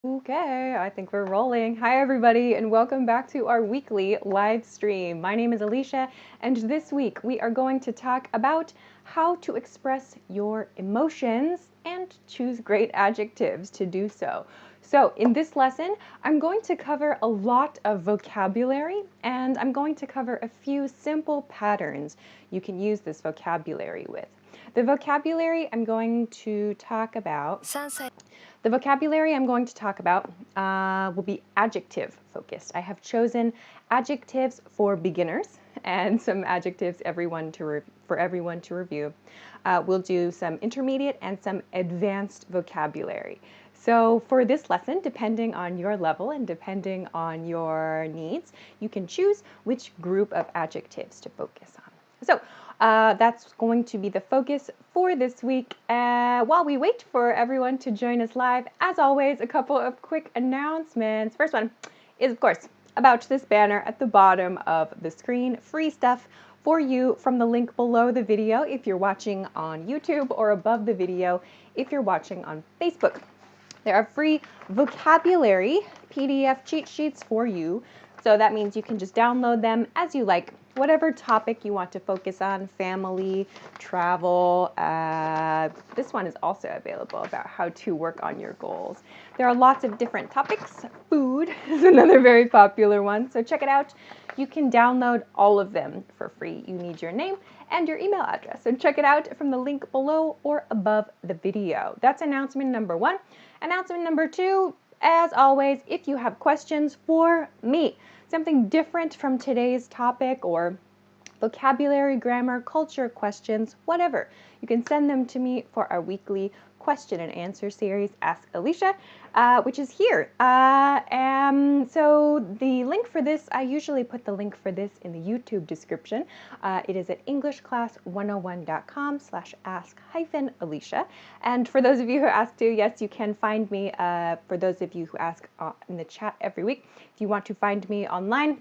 Okay, I think we're rolling. Hi, everybody, and welcome back to our weekly live stream. My name is Alicia, and this week we are going to talk about how to express your emotions and choose great adjectives to do so. So, in this lesson, I'm going to cover a lot of vocabulary, and I'm going to cover a few simple patterns you can use this vocabulary with. The vocabulary I'm going to talk about the vocabulary I'm going to talk about will be adjective focused. I have chosen adjectives for beginners and some adjectives for everyone to review. We'll do some intermediate and some advanced vocabulary. So for this lesson, depending on your level and depending on your needs, you can choose which group of adjectives to focus on. So that's going to be the focus for this week. While we wait for everyone to join us live, as always, a couple of quick announcements. First one is, of course, about this banner at the bottom of the screen. Free stuff for you from the link below the video if you're watching on YouTube, or above the video if you're watching on Facebook. There are free vocabulary PDF cheat sheets for you. So that means you can just download them as you like, whatever topic you want to focus on, family, travel. This one is also available about how to work on your goals. There are lots of different topics. Food is another very popular one, so check it out. You can download all of them for free. You need your name and your email address. So check it out from the link below or above the video. That's announcement number one. Announcement number two, as always, if you have questions for me, something different from today's topic, or vocabulary, grammar, culture questions, whatever, you can send them to me for our weekly question and answer series, Ask Alicia, which is here. So the link for this, I usually put the link for this in the YouTube description. It is at englishclass101.com/ask-Alicia. And for those of you who ask too, yes, you can find me, for those of you who ask in the chat every week, if you want to find me online,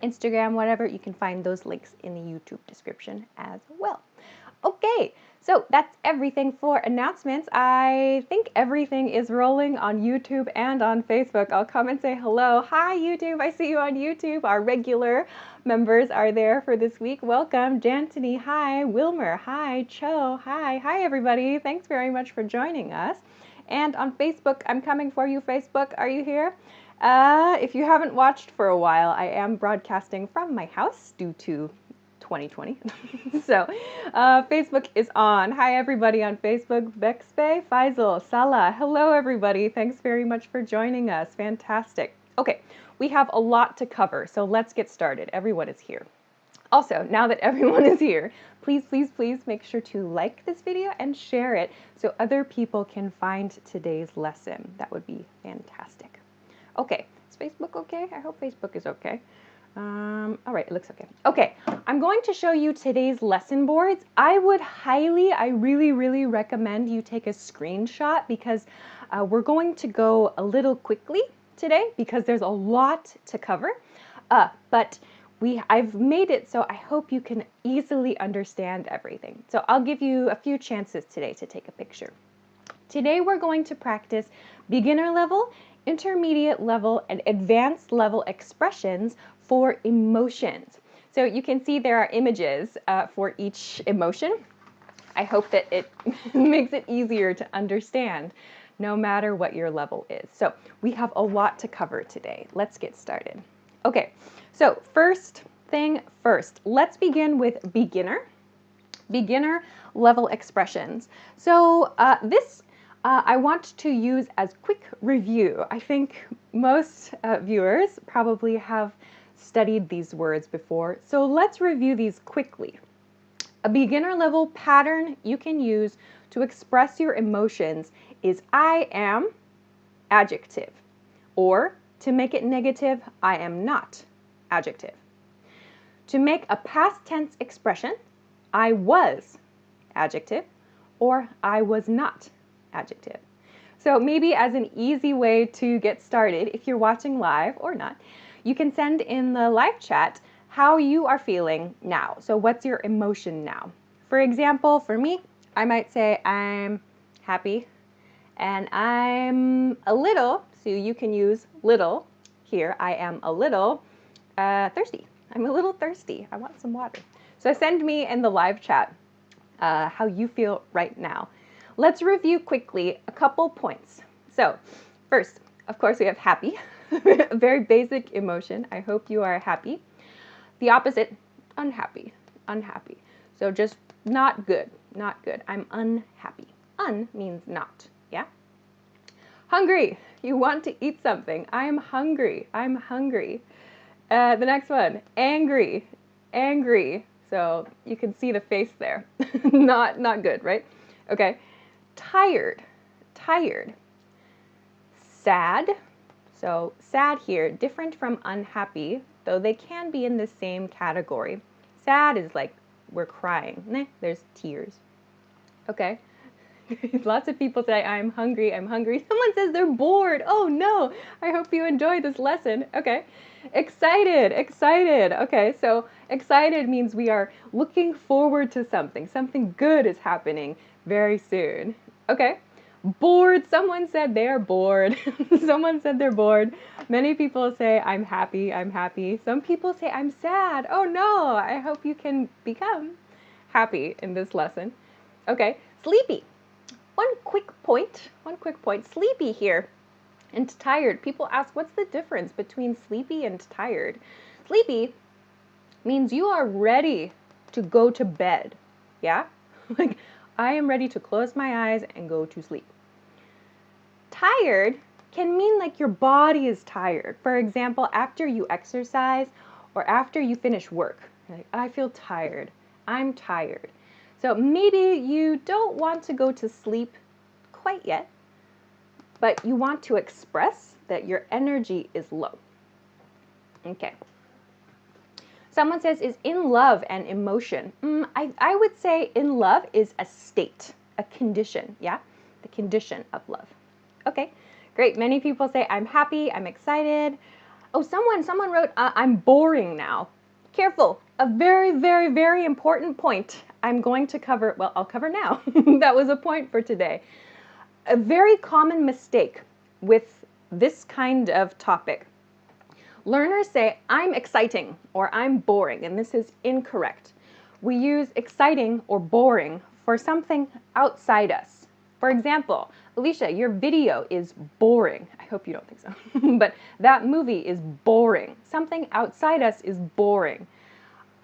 Instagram, whatever, you can find those links in the YouTube description as well. Okay, so that's everything for announcements. I think everything is rolling on YouTube and on Facebook. I'll come and say hello. Hi, YouTube. I see you on YouTube. Our regular members are there for this week. Welcome. Jantony, hi. Wilmer, hi. Cho, hi. Hi, everybody. Thanks very much for joining us. And on Facebook, I'm coming for you, Facebook. Are you here? If you haven't watched for a while, I am broadcasting from my house due to 2020. So Facebook is on. Hi, everybody on Facebook. Bexbay, Faisal, Salah. Hello, everybody. Thanks very much for joining us. Fantastic. Okay, we have a lot to cover, so let's get started. Everyone is here. Also, now that everyone is here, please, please, please make sure to like this video and share it so other people can find today's lesson. That would be fantastic. Okay, is Facebook okay? I hope Facebook is okay. All right, it looks okay. Okay, I'm going to show you today's lesson boards. I really, really recommend you take a screenshot, because we're going to go a little quickly today because there's a lot to cover. But I've made it so I hope you can easily understand everything. So I'll give you a few chances today to take a picture. Today we're going to practice beginner level, intermediate level, and advanced level expressions for emotions. So you can see there are images for each emotion. I hope that it makes it easier to understand no matter what your level is. So we have a lot to cover today. Let's get started. Okay, so first thing first, let's begin with beginner level expressions. So this I want to use as quick review. I think most viewers probably have studied these words before, so let's review these quickly. A beginner level pattern you can use to express your emotions is I am, adjective, or to make it negative, I am not, adjective. To make a past tense expression, I was, adjective, or I was not, adjective. So maybe as an easy way to get started, if you're watching live or not, you can send in the live chat how you are feeling now. So what's your emotion now? For example, for me, I might say I'm happy and I'm a little So you can use little here. I am a little thirsty. I'm a little thirsty. I want some water. So send me in the live chat how you feel right now. Let's review quickly a couple points. So first, of course, we have happy, a very basic emotion. I hope you are happy. The opposite, unhappy, unhappy. So just not good, not good. I'm unhappy. Un means not, yeah? Hungry, you want to eat something. I'm hungry, I'm hungry. The next one, angry, angry. So you can see the face there. Not good, right? Okay. Tired, tired. Sad. So sad here, different from unhappy, though they can be in the same category. Sad is like we're crying. There's tears. Okay. Lots of people say, I'm hungry, I'm hungry. Someone says they're bored. Oh no, I hope you enjoyed this lesson. Okay. Excited, excited. Okay, so excited means we are looking forward to something. Something good is happening very soon. Okay. Bored, someone said they're bored. Someone said they're bored. Many people say, I'm happy, I'm happy. Some people say, I'm sad. Oh no, I hope you can become happy in this lesson. Okay, sleepy. One quick point, sleepy here and tired. People ask, what's the difference between sleepy and tired? Sleepy means you are ready to go to bed, yeah? Like, I am ready to close my eyes and go to sleep. Tired can mean like your body is tired. For example, after you exercise or after you finish work, you're like, I feel tired, I'm tired. So maybe you don't want to go to sleep quite yet, but you want to express that your energy is low. Okay. Someone says, is in love an emotion? I would say in love is a state, a condition, yeah? The condition of love. Okay, great. Many people say, I'm happy, I'm excited. Oh, someone wrote, I'm boring now. Careful, a very, very, very important point I'm going to cover, well, I'll cover now. That was a point for today. A very common mistake with this kind of topic. Learners say, I'm exciting or I'm boring, and this is incorrect. We use exciting or boring for something outside us. For example, Alicia, your video is boring. I hope you don't think so. But that movie is boring. Something outside us is boring.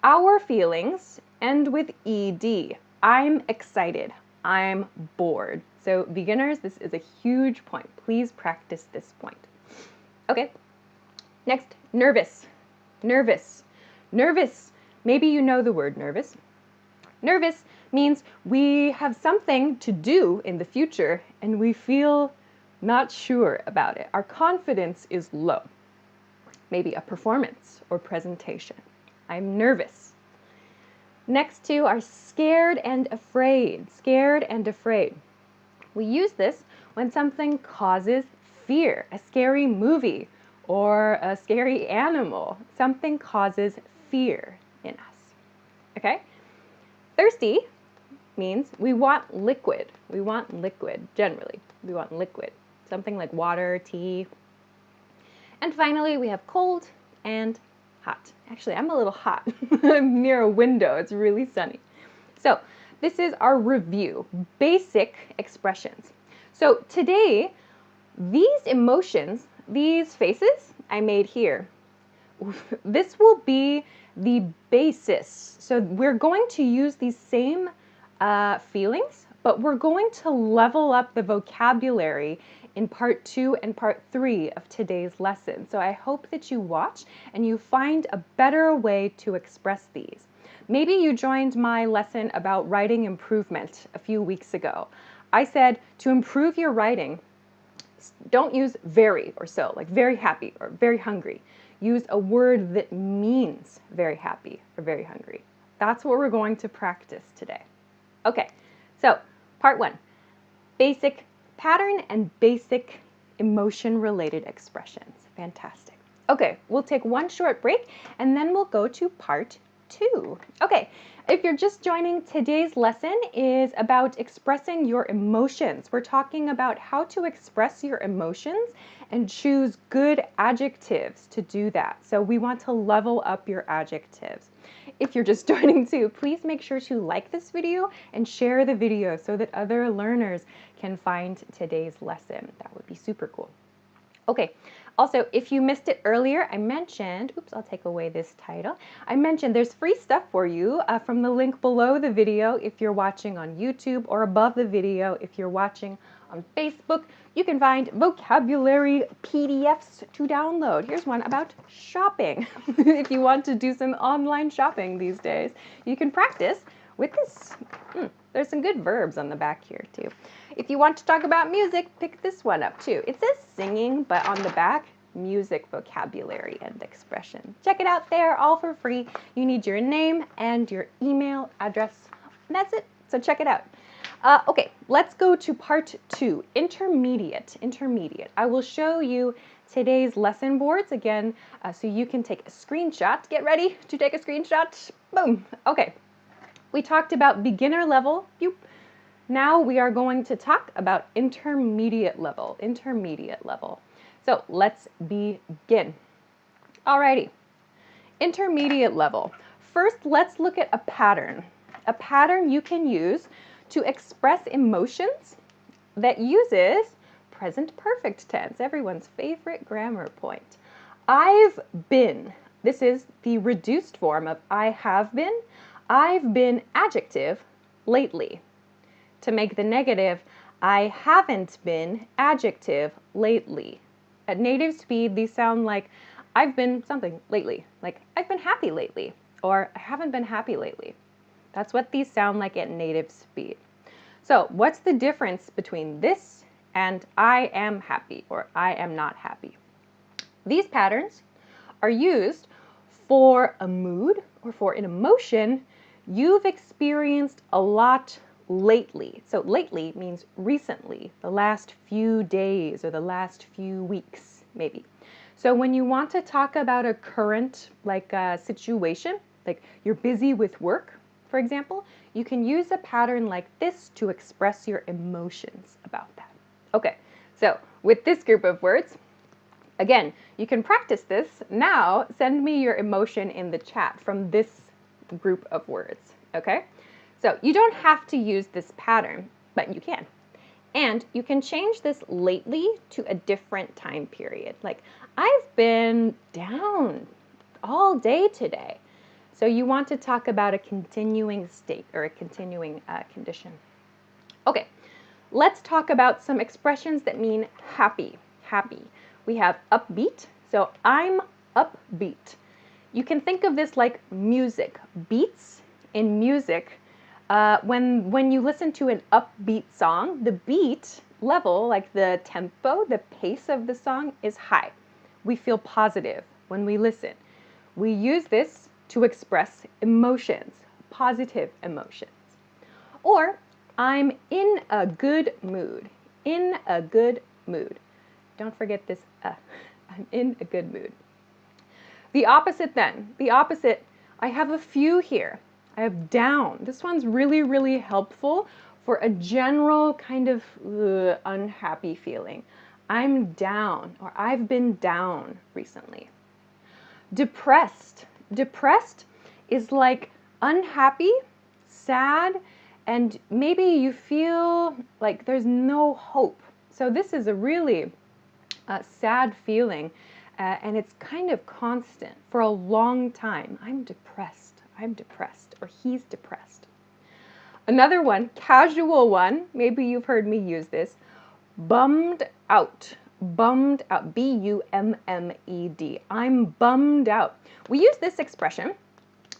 Our feelings end with ED. I'm excited. I'm bored. So beginners, this is a huge point. Please practice this point. Okay. Next, nervous. Nervous. Nervous. Maybe you know the word nervous. Nervous means we have something to do in the future and we feel not sure about it. Our confidence is low. Maybe a performance or presentation. I'm nervous. Next two are scared and afraid. Scared and afraid. We use this when something causes fear. A scary movie or a scary animal. Something causes fear in us. Okay? Thirsty means we want liquid. We want liquid, generally. We want liquid. Something like water, tea. And finally, we have cold and hot. Actually, I'm a little hot. I'm near a window. It's really sunny. So this is our review, basic expressions. So today, these emotions, these faces I made here, this will be the basis. So we're going to use these same feelings, but we're going to level up the vocabulary in part 2 and part 3 of today's lesson. So I hope that you watch and you find a better way to express these. Maybe you joined my lesson about writing improvement a few weeks ago. I said to improve your writing, don't use very or so, like very happy or very hungry. Use a word that means very happy or very hungry. That's what we're going to practice today. Okay, so part 1, basic pattern and basic emotion-related expressions. Fantastic. Okay, we'll take one short break and then we'll go to part 2. Okay, if you're just joining, today's lesson is about expressing your emotions. We're talking about how to express your emotions and choose good adjectives to do that. So we want to level up your adjectives. If you're just joining too, please make sure to like this video and share the video so that other learners can find today's lesson. That would be super cool. Okay, also, if you missed it earlier, I mentioned, oops, I'll take away this title. I mentioned there's free stuff for you from the link below the video if you're watching on YouTube, or above the video if you're watching on Facebook. You can find vocabulary PDFs to download. Here's one about shopping. If you want to do some online shopping these days, you can practice with this. There's some good verbs on the back here too. If you want to talk about music, pick this one up too. It says singing, but on the back, music vocabulary and expression. Check it out there, all for free. You need your name and your email address. And that's it, so check it out. Okay, let's go to part 2, intermediate. I will show you today's lesson boards again, so you can take a screenshot. Get ready to take a screenshot. Boom. Okay, we talked about beginner level. Now we are going to talk about intermediate level. So let's begin. Alrighty, intermediate level. First, let's look at a pattern. A pattern you can use to express emotions that uses present perfect tense, everyone's favorite grammar point. I've been. This is the reduced form of I have been. I've been adjective lately. To make the negative, I haven't been adjective lately. At native speed, these sound like I've been something lately, like I've been happy lately, or I haven't been happy lately. That's what these sound like at native speed. So what's the difference between this and I am happy or I am not happy? These patterns are used for a mood or for an emotion you've experienced a lot lately. So lately means recently, the last few days or the last few weeks, maybe. So when you want to talk about a current situation, like you're busy with work, for example, you can use a pattern like this to express your emotions about that. Okay, so with this group of words, again, you can practice this. Now, send me your emotion in the chat from this group of words, okay? So you don't have to use this pattern, but you can. And you can change this lately to a different time period. Like, I've been down all day today. So you want to talk about a continuing state or a continuing condition. Okay, let's talk about some expressions that mean happy. We have upbeat, so I'm upbeat. You can think of this like music. Beats in music, when you listen to an upbeat song, the beat level, like the tempo, the pace of the song is high. We feel positive when we listen. We use this to express emotions, positive emotions. Or, I'm in a good mood. In a good mood. Don't forget this, I'm in a good mood. The opposite then, I have a few here. I have down. This one's really, really helpful for a general kind of unhappy feeling. I'm down, or I've been down recently. Depressed. Depressed is like unhappy, sad, and maybe you feel like there's no hope. So this is a really sad feeling, and it's kind of constant for a long time. I'm depressed, or he's depressed. Another one, casual one, maybe you've heard me use this, bummed out. Bummed out, B-U-M-M-E-D. I'm bummed out. We use this expression.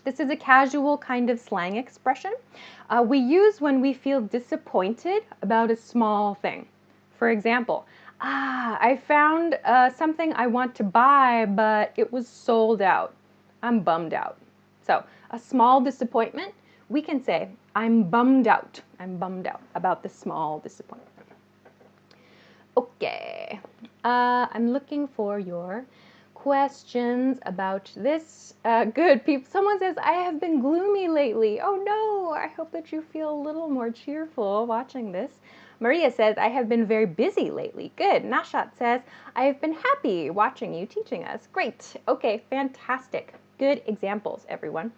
This is a casual kind of slang expression. We use when we feel disappointed about a small thing. For example, I found something I want to buy, but it was sold out. I'm bummed out. So a small disappointment, we can say, I'm bummed out. I'm bummed out about the small disappointment. Okay, I'm looking for your questions about this? Good. People, someone says, I have been gloomy lately. Oh no, I hope that you feel a little more cheerful watching this. Maria says, I have been very busy lately. Good. Nashat says, I have been happy watching you teaching us. Great. Okay, fantastic. Good examples, everyone.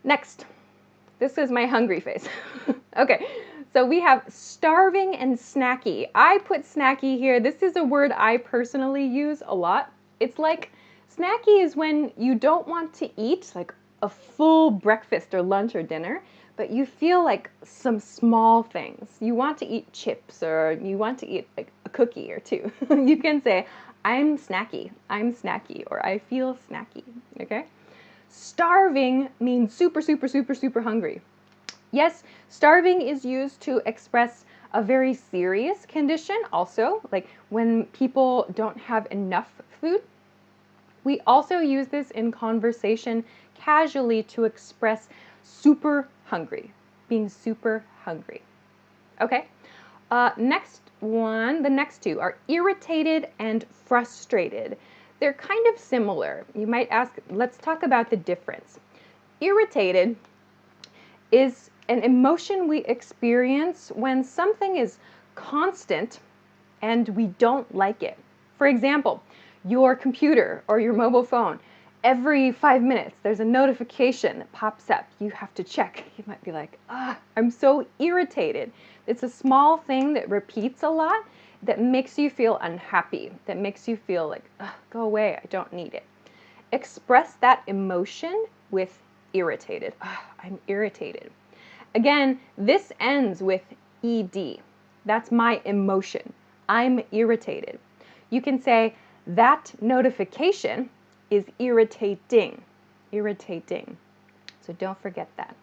Next. This is my hungry face. Okay, so we have starving and snacky. I put snacky here. This is a word I personally use a lot. It's like, snacky is when you don't want to eat like a full breakfast or lunch or dinner, but you feel like some small things. You want to eat chips or you want to eat like a cookie or two. You can say, I'm snacky, or I feel snacky, okay? Starving means super, super, super, super hungry. Yes, starving is used to express a very serious condition also, like when people don't have enough food. We also use this in conversation casually to express super hungry, being super hungry. Okay, next one, the next two are irritated and frustrated. They're kind of similar. You might ask, let's talk about the difference. Irritated is an emotion we experience when something is constant and we don't like it. For example, your computer or your mobile phone, every 5 minutes there's a notification that pops up. You have to check. You might be like, I'm so irritated. It's a small thing that repeats a lot that makes you feel unhappy, that makes you feel like, go away, I don't need it. Express that emotion with irritated. I'm irritated. Again, this ends with ed. That's my emotion. I'm irritated. You can say, that notification is irritating. Irritating. So don't forget that.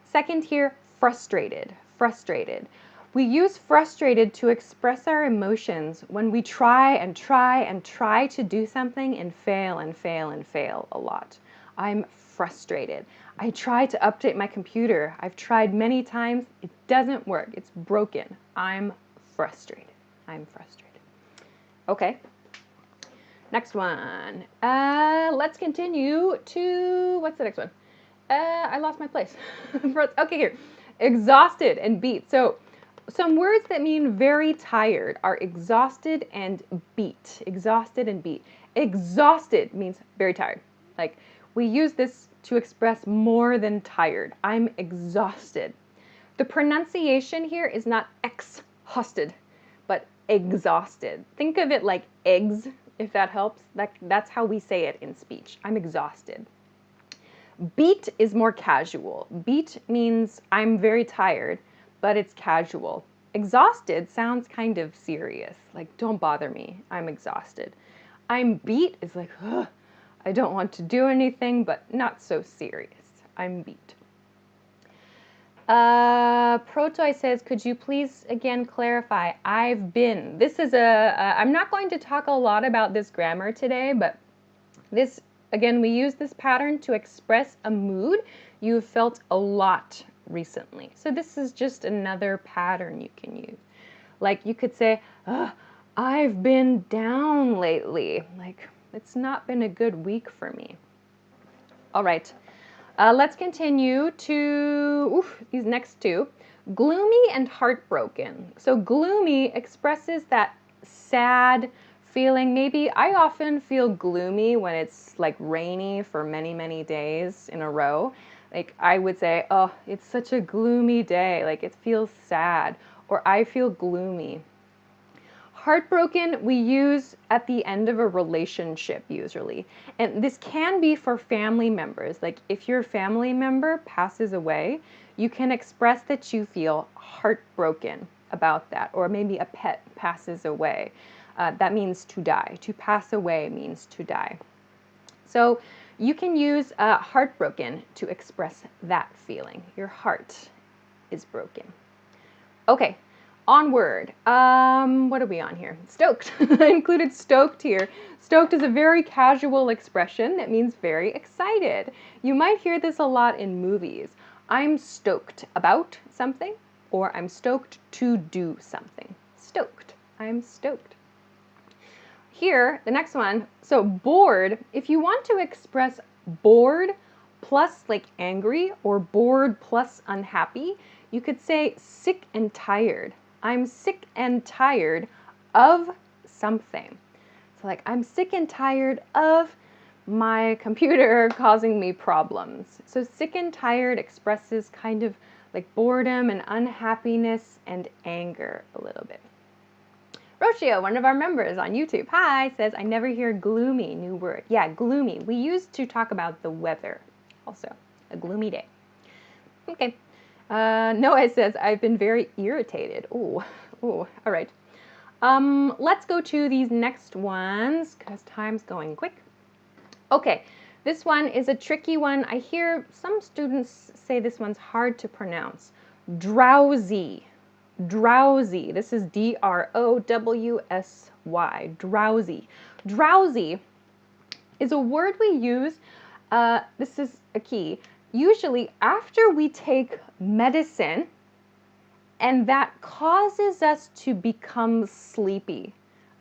Second here, frustrated. Frustrated. We use frustrated to express our emotions when we try and try and try to do something and fail and fail and fail a lot. I'm frustrated. I try to update my computer. I've tried many times. It doesn't work. It's broken. I'm frustrated. I'm frustrated. Okay. Next one. Let's continue to, what's the next one? I lost my place. Okay, here. Exhausted and beat. So some words that mean very tired are exhausted and beat. Exhausted and beat. Exhausted means very tired. Like, we use this to express more than tired. I'm exhausted. The pronunciation here is not exhausted, but exhausted. Think of it like eggs, if that helps. That's how we say it in speech. I'm exhausted. Beat is more casual. Beat means I'm very tired, but it's casual. Exhausted sounds kind of serious, like don't bother me, I'm exhausted. I'm beat is like, ugh, I don't want to do anything, but not so serious. I'm beat. Protoi says, could you please again clarify? I've been. This is I'm not going to talk a lot about this grammar today, but this, again, we use this pattern to express a mood you've felt a lot recently. So this is just another pattern you can use. Like you could say, I've been down lately. Like, it's not been a good week for me. All right, let's continue to these next two. Gloomy and heartbroken. So gloomy expresses that sad feeling. Maybe I often feel gloomy when it's like rainy for many, many days in a row. Like I would say, oh, it's such a gloomy day. Like it feels sad, or I feel gloomy. Heartbroken we use at the end of a relationship usually. And this can be for family members. Like if your family member passes away, you can express that you feel heartbroken about that. Or maybe a pet passes away. That means to die. To pass away means to die. So you can use heartbroken to express that feeling. Your heart is broken. Okay. Onward. What are we on here? Stoked. I included stoked here. Stoked is a very casual expression that means very excited. You might hear this a lot in movies. I'm stoked about something, or I'm stoked to do something. Stoked. I'm stoked. Here, the next one, so bored, if you want to express bored plus like angry or bored plus unhappy, you could say sick and tired. I'm sick and tired of something. So like, I'm sick and tired of my computer causing me problems. So sick and tired expresses kind of like boredom and unhappiness and anger a little bit. Rocio, one of our members on YouTube, hi, says, I never hear gloomy, new word. Yeah, gloomy. We used to talk about the weather also, a gloomy day. Okay. Noah says, I've been very irritated. Ooh, all right. Let's go to these next ones because time's going quick. Okay, this one is a tricky one. I hear some students say this one's hard to pronounce. Drowsy. Drowsy. This is D-R-O-W-S-Y. Drowsy. Drowsy is a word we use, this is a key, usually after we take medicine and that causes us to become sleepy.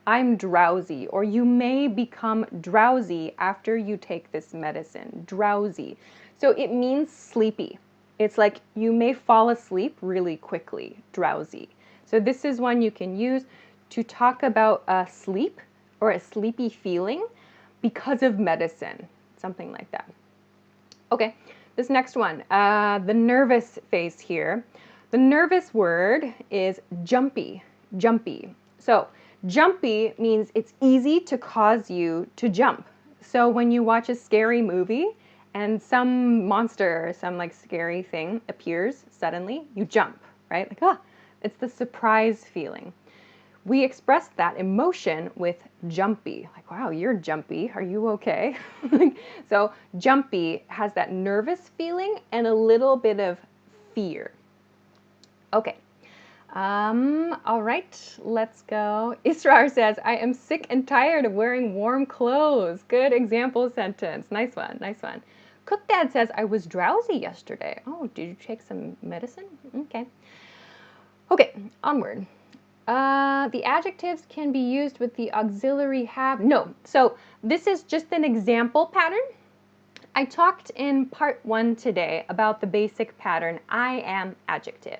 I'm drowsy, or you may become drowsy after you take this medicine. Drowsy. So it means sleepy. It's like you may fall asleep really quickly. Drowsy. So this is one you can use to talk about sleep or a sleepy feeling because of medicine. Something like that. Okay, this next one, the nervous face here. The nervous word is jumpy. Jumpy. So jumpy means it's easy to cause you to jump. So when you watch a scary movie and some monster or some like scary thing appears suddenly, you jump, right? Like, ah, it's the surprise feeling. We express that emotion with jumpy. Like, wow, you're jumpy. Are you okay? So jumpy has that nervous feeling and a little bit of fear. Okay. All right, let's go. Israr says, I am sick and tired of wearing warm clothes. Good example sentence. Nice one, nice one. Cook Dad says, I was drowsy yesterday. Oh, did you take some medicine? Okay. Okay, onward. The adjectives can be used with the auxiliary have. No, so this is just an example pattern. I talked in part 1 today about the basic pattern, I am adjective.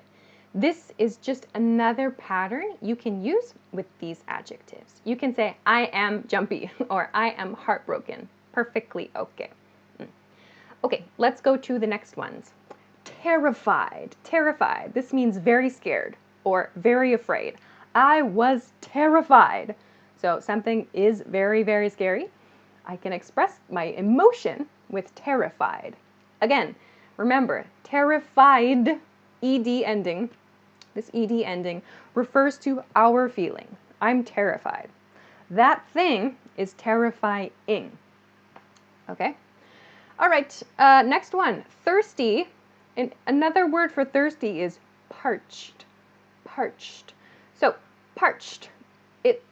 This is just another pattern you can use with these adjectives. You can say, I am jumpy or I am heartbroken. Perfectly okay. Okay, let's go to the next ones. Terrified. Terrified. This means very scared or very afraid. I was terrified. So something is very, very scary. I can express my emotion with terrified. Again, remember, terrified, ed ending, this ed ending refers to our feeling. I'm terrified. That thing is terrifying. Okay? All right, next one, thirsty. And another word for thirsty is parched. Parched. So parched, it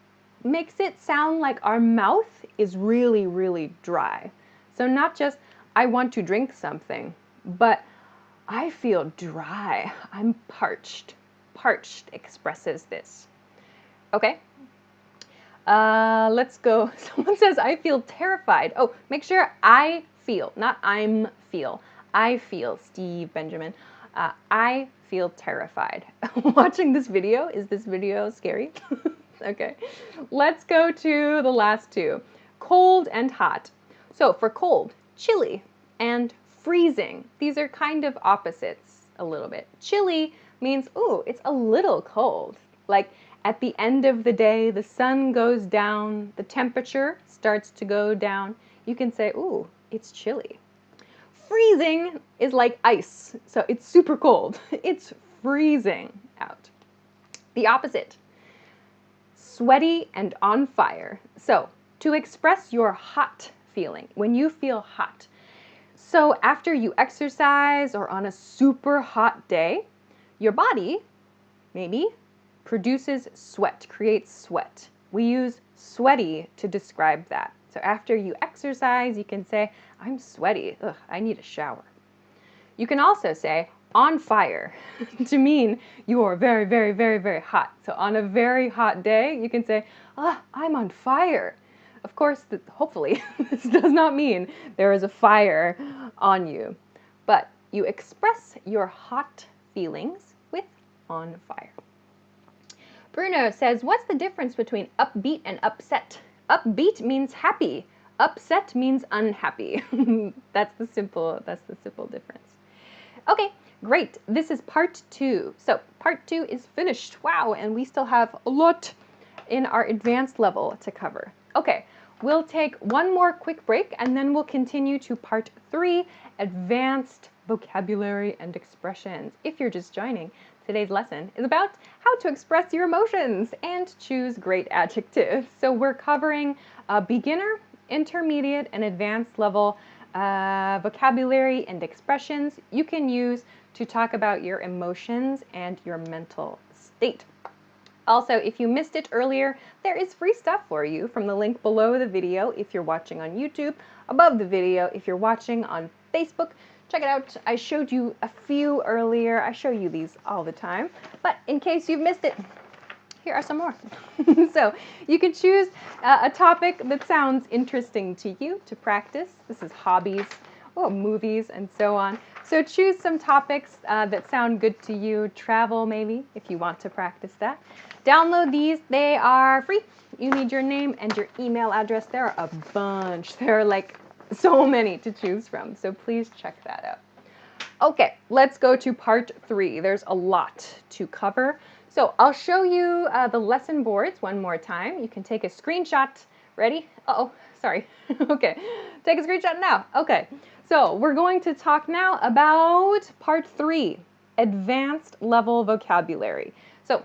makes it sound like our mouth is really, really dry. So not just, I want to drink something, but I feel dry. I'm parched. Parched expresses this. Okay? Let's go. Someone says, I feel terrified. Oh, make sure I feel, not I'm feel. I feel, Steve Benjamin. I feel terrified. Watching this video, is this video scary? Okay. Let's go to the last two. Cold and hot. So for cold, chilly and freezing. These are kind of opposites a little bit. Chilly means, ooh, it's a little cold. Like at the end of the day, the sun goes down, the temperature starts to go down. You can say, ooh, it's chilly. Freezing is like ice, so it's super cold. It's freezing out. The opposite, sweaty and on fire. So to express your hot feeling, when you feel hot. So after you exercise or on a super hot day, your body maybe produces sweat, creates sweat. We use sweaty to describe that. So after you exercise, you can say, I'm sweaty. Ugh, I need a shower. You can also say on fire to mean you are very, very, very, very hot. So on a very hot day, you can say, ah, I'm on fire. Of course, hopefully, this does not mean there is a fire on you, but you express your hot feelings with on fire. Bruno says, what's the difference between upbeat and upset? Upbeat means happy. Upset means unhappy. That's the simple difference. Okay, great. This is part 2. So part 2 is finished. Wow, and we still have a lot in our advanced level to cover. Okay, we'll take one more quick break and then we'll continue to part 3, advanced vocabulary and expressions. If you're just joining, today's lesson is about how to express your emotions and choose great adjectives. So we're covering beginner, intermediate, and advanced level vocabulary and expressions you can use to talk about your emotions and your mental state. Also, if you missed it earlier, there is free stuff for you from the link below the video if you're watching on YouTube, above the video if you're watching on Facebook. Check it out. I showed you a few earlier. I show you these all the time. But in case you've missed it, here are some more. So you can choose a topic that sounds interesting to you to practice. This is hobbies, movies, and so on. So choose some topics that sound good to you. Travel, maybe, if you want to practice that. Download these. They are free. You need your name and your email address. There are a bunch. There are like so many to choose from. So please check that out. Okay, let's go to part 3. There's a lot to cover. So I'll show you the lesson boards one more time. You can take a screenshot. Ready? Uh-oh, sorry. Okay, take a screenshot now. Okay, so we're going to talk now about part 3, advanced level vocabulary. So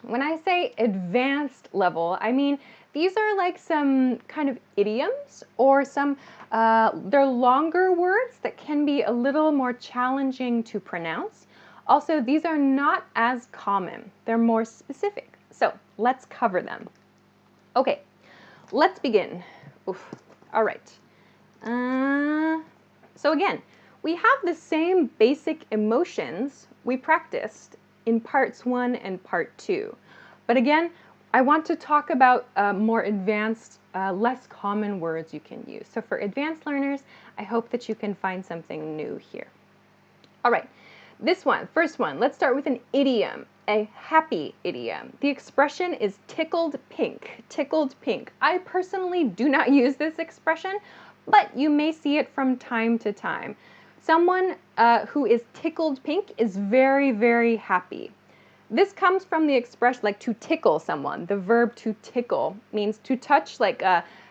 when I say advanced level, I mean these are like some kind of idioms or some, they're longer words that can be a little more challenging to pronounce. Also, these are not as common. They're more specific. So let's cover them. Okay, let's begin. Oof. All right. So again, we have the same basic emotions we practiced in parts 1 and part 2. But again, I want to talk about more advanced, less common words you can use. So for advanced learners, I hope that you can find something new here. All right. This one, first one, let's start with an idiom, a happy idiom. The expression is tickled pink, tickled pink. I personally do not use this expression, but you may see it from time to time. Someone who is tickled pink is very, very happy. This comes from the expression like to tickle someone. The verb to tickle means to touch like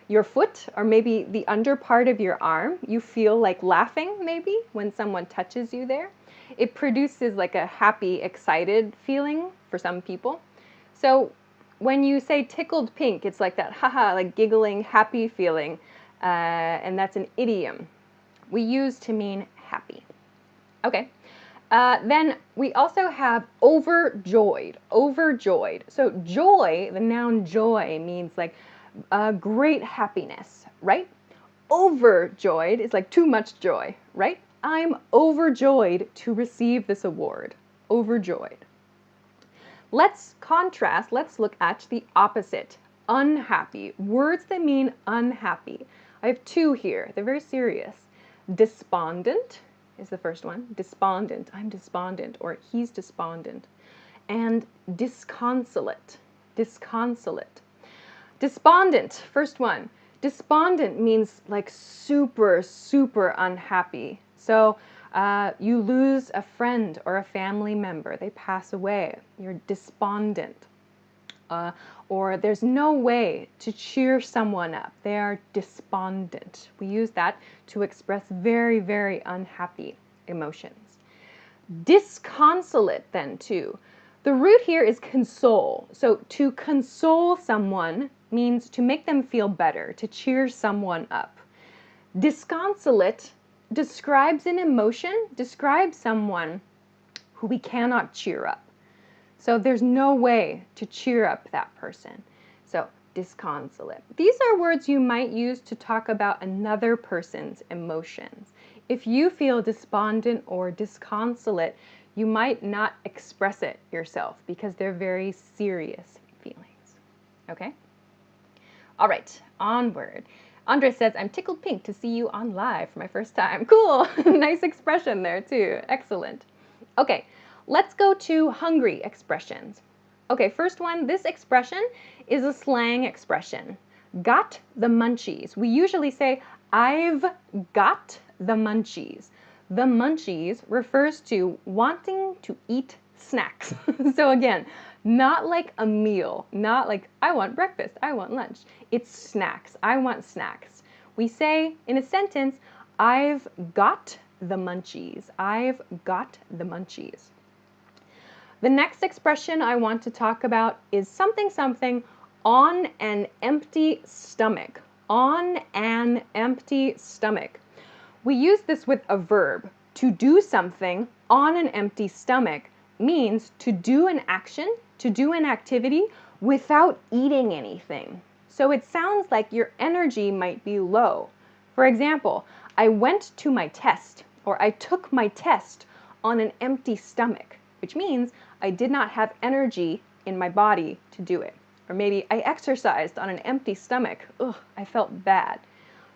your foot or maybe the under part of your arm. You feel like laughing maybe when someone touches you there. It produces like a happy, excited feeling for some people. So when you say tickled pink, it's like that haha, like giggling, happy feeling, and that's an idiom we use to mean happy. Okay. Then we also have overjoyed, overjoyed. So joy, the noun joy, means like great happiness, right? Overjoyed is like too much joy, right? I'm overjoyed to receive this award. Overjoyed. Let's contrast, let's look at the opposite. Unhappy. Words that mean unhappy. I have 2 here. They're very serious. Despondent is the first one. Despondent. I'm despondent, or he's despondent. And disconsolate. Disconsolate. Despondent, first one. Despondent means like super, super unhappy. So you lose a friend or a family member. They pass away. You're despondent. Or there's no way to cheer someone up. They are despondent. We use that to express very, very unhappy emotions. Disconsolate then too. The root here is console. So to console someone means to make them feel better, to cheer someone up. Disconsolate describes an emotion, describes someone who we cannot cheer up. So there's no way to cheer up that person. So disconsolate. These are words you might use to talk about another person's emotions. If you feel despondent or disconsolate, you might not express it yourself because they're very serious feelings. Okay? All right, onward. Andres says, I'm tickled pink to see you on live for my first time. Cool. Nice expression there too. Excellent. Okay, let's go to hungry expressions. Okay, first one, this expression is a slang expression. Got the munchies. We usually say, I've got the munchies. The munchies refers to wanting to eat snacks. So again, not like a meal, not like I want breakfast, I want lunch. It's snacks. I want snacks. We say in a sentence, I've got the munchies. I've got the munchies. The next expression I want to talk about is something something on an empty stomach. On an empty stomach. We use this with a verb. To do something on an empty stomach means to do an action, to do an activity without eating anything. So it sounds like your energy might be low. For example, I went to my test, or I took my test on an empty stomach, which means I did not have energy in my body to do it. Or maybe I exercised on an empty stomach. Ugh, I felt bad.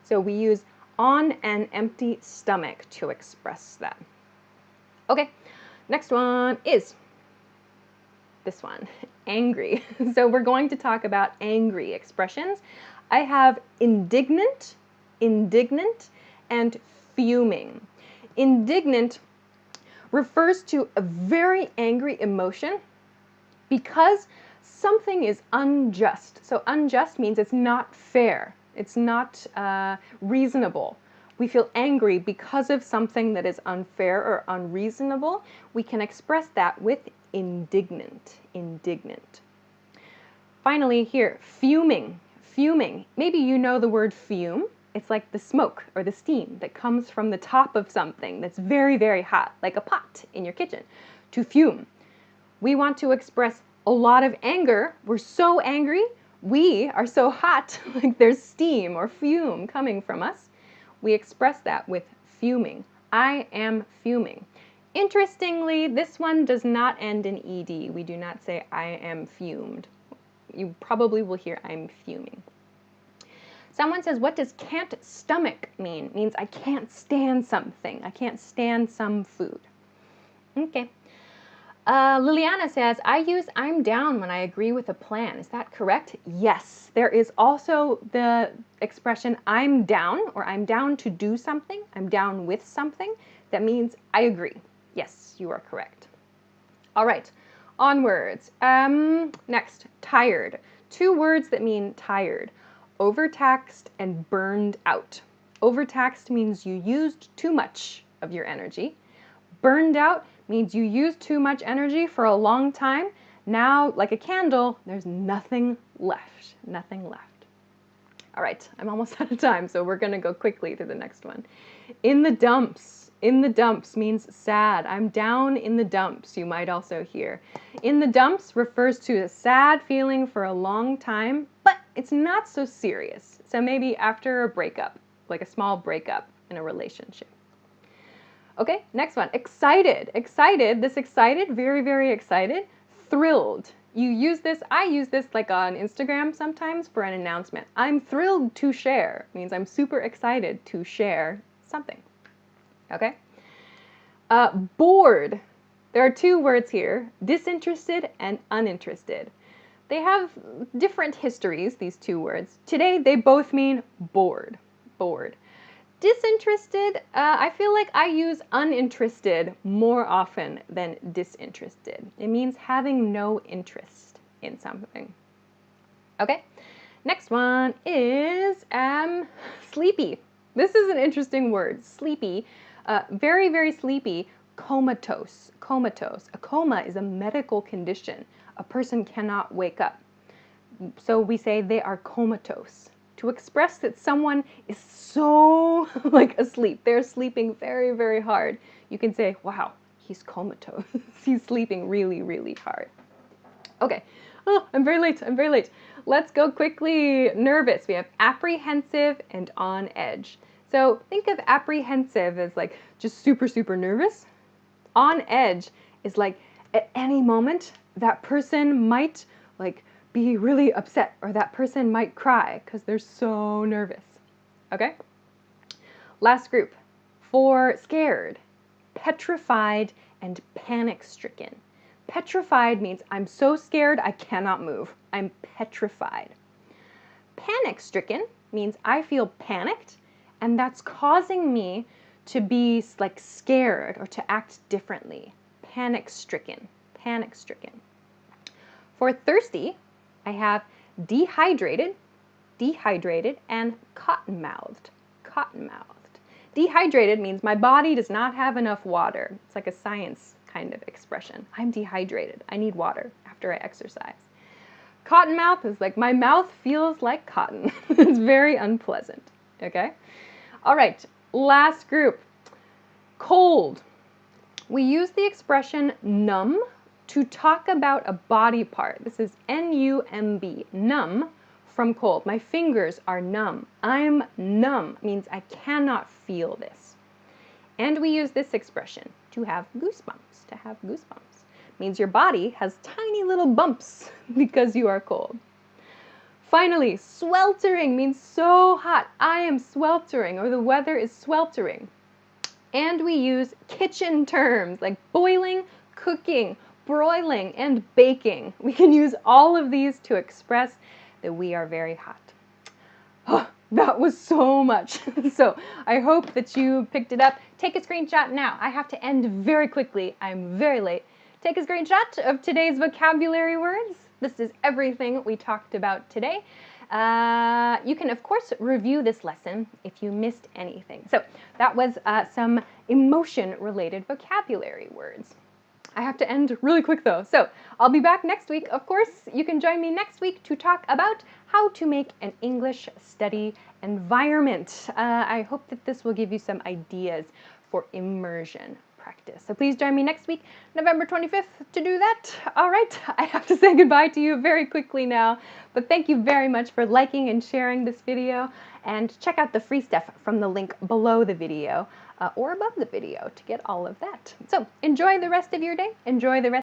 So we use on an empty stomach to express that. Okay, next one is this one, angry. So we're going to talk about angry expressions. I have indignant, indignant, and fuming. Indignant refers to a very angry emotion because something is unjust. So unjust means it's not fair. It's not reasonable. We feel angry because of something that is unfair or unreasonable. We can express that with indignant, indignant. Finally here, fuming, fuming. Maybe you know the word fume. It's like the smoke or the steam that comes from the top of something that's very, very hot, like a pot in your kitchen. To fume. We want to express a lot of anger. We're so angry. We are so hot, like there's steam or fume coming from us. We express that with fuming. I am fuming. Interestingly, this one does not end in ed. We do not say I am fumed. You probably will hear I'm fuming. Someone says, what does can't stomach mean? It means I can't stand something. I can't stand some food. Okay. Liliana says, I use I'm down when I agree with a plan. Is that correct? Yes. There is also the expression I'm down, or I'm down to do something. I'm down with something. That means I agree. Yes, you are correct. All right, onwards. Next, tired. Two words that mean tired. Overtaxed and burned out. Overtaxed means you used too much of your energy. Burned out means you used too much energy for a long time. Now, like a candle, there's nothing left. Nothing left. All right, I'm almost out of time, so we're going to go quickly to the next one. In the dumps. In the dumps means sad. I'm down in the dumps, you might also hear. In the dumps refers to a sad feeling for a long time, but it's not so serious. So maybe after a breakup, like a small breakup in a relationship. Okay, next one, excited. Excited, this excited, very, very excited. Thrilled. You use this, I use this like on Instagram sometimes for an announcement. I'm thrilled to share. It means I'm super excited to share something. Okay? Bored. There are two words here, disinterested and uninterested. They have different histories, these two words. Today, they both mean bored. Bored. Disinterested, I feel like I use uninterested more often than disinterested. It means having no interest in something. Okay, next one is sleepy. This is an interesting word, sleepy. Very, very sleepy, comatose, comatose. A coma is a medical condition. A person cannot wake up. So we say they are comatose. To express that someone is so like asleep, they're sleeping very, very hard, you can say, wow, he's comatose. He's sleeping really, really hard. Okay, oh, I'm very late, I'm very late. Let's go quickly. Nervous, we have apprehensive and on edge. So think of apprehensive as like just super, super nervous. On edge is like at any moment that person might like be really upset, or that person might cry because they're so nervous. Okay? Last group. For scared, petrified and panic-stricken. Petrified means I'm so scared I cannot move. I'm petrified. Panic-stricken means I feel panicked, and that's causing me to be like scared or to act differently. Panic-stricken, panic-stricken. For thirsty, I have dehydrated, dehydrated, and cotton-mouthed, cotton-mouthed. Dehydrated means my body does not have enough water. It's like a science kind of expression. I'm dehydrated. I need water after I exercise. Cotton-mouthed is like my mouth feels like cotton. It's very unpleasant. Okay? All right, last group. Cold. We use the expression numb to talk about a body part. This is N-U-M-B, numb from cold. My fingers are numb. I'm numb means I cannot feel this. And we use this expression to have goosebumps. To have goosebumps means your body has tiny little bumps because you are cold. Finally, sweltering means so hot. I am sweltering, or the weather is sweltering. And we use kitchen terms like boiling, cooking, broiling, and baking. We can use all of these to express that we are very hot. Oh, that was so much. So I hope that you picked it up. Take a screenshot now. I have to end very quickly. I'm very late. Take a screenshot of today's vocabulary words. This is everything we talked about today. You can, of course, review this lesson if you missed anything. So that was some emotion-related vocabulary words. I have to end really quick though. So I'll be back next week. Of course, you can join me next week to talk about how to make an English study environment. I hope that this will give you some ideas for immersion practice. So please join me next week, November 25th, to do that. All right, I have to say goodbye to you very quickly now, but thank you very much for liking and sharing this video, and check out the free stuff from the link below the video or above the video to get all of that. So enjoy the rest of your day. Enjoy the rest